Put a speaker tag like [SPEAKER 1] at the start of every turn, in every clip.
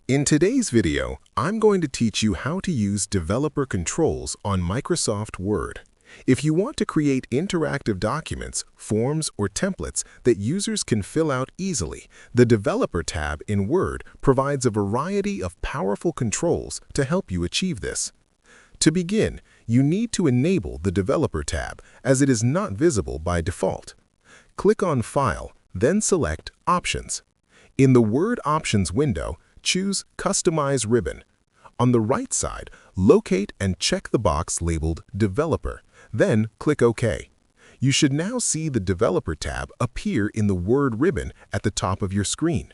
[SPEAKER 1] In today's video, I'm going to teach you how to use developer controls on Microsoft Word. If you want to create interactive documents, forms, or templates that users can fill out easily, the Developer tab in Word provides a variety of powerful controls to help you achieve this. To begin, you need to enable the Developer tab as it is not visible by default. Click on File, then select Options. In the Word Options window, choose Customize ribbon. On the right side, locate and check the box labeled Developer, then click OK. You should now see the Developer tab appear in the Word ribbon at the top of your screen.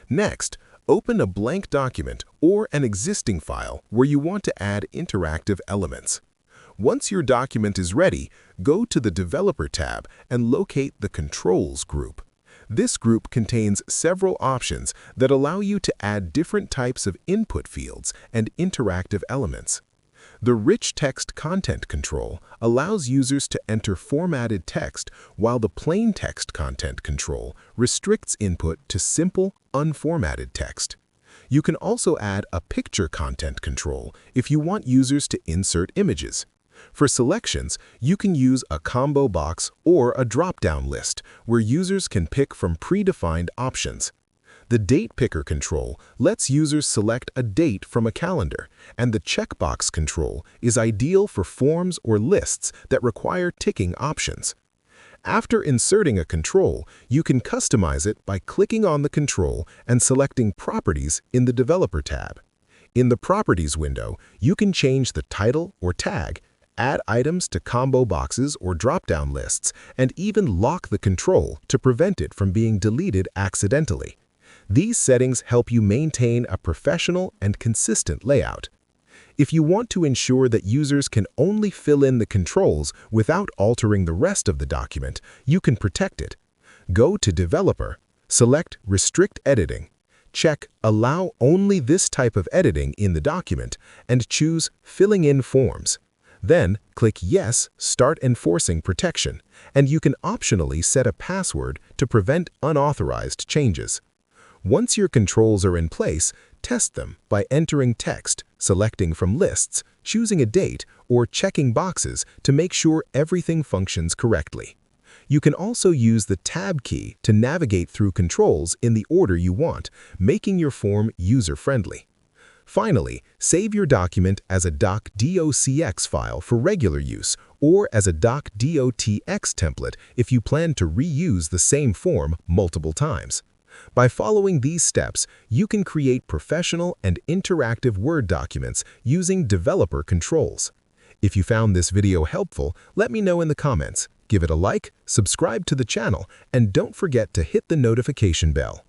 [SPEAKER 1] Next, open a blank document or an existing file where you want to add interactive elements. Once your document is ready, go to the Developer tab and locate the Controls group. This group contains several options that allow you to add different types of input fields and interactive elements. The Rich Text Content control allows users to enter formatted text, while the Plain Text Content control restricts input to simple, unformatted text. You can also add a Picture Content control if you want users to insert images. For selections, you can use a combo box or a drop-down list where users can pick from predefined options. The Date Picker control lets users select a date from a calendar, and the Checkbox control is ideal for forms or lists that require ticking options. After inserting a control, you can customize it by clicking on the control and selecting Properties in the Developer tab. In the Properties window, you can change the title or tag, add items to combo boxes or drop-down lists, and even lock the control to prevent it from being deleted accidentally. These settings help you maintain a professional and consistent layout. If you want to ensure that users can only fill in the controls without altering the rest of the document, you can protect it. Go to Developer, select Restrict Editing, check Allow only this type of editing in the document, and choose Filling in Forms. Then, click Yes, Start enforcing protection, and you can optionally set a password to prevent unauthorized changes. Once your controls are in place, test them by entering text, selecting from lists, choosing a date, or checking boxes to make sure everything functions correctly. You can also use the Tab key to navigate through controls in the order you want, making your form user-friendly. Finally, save your document as a .docx file for regular use or as a .docx template if you plan to reuse the same form multiple times. By following these steps, you can create professional and interactive Word documents using developer controls. If you found this video helpful, let me know in the comments. Give it a like, subscribe to the channel, and don't forget to hit the notification bell.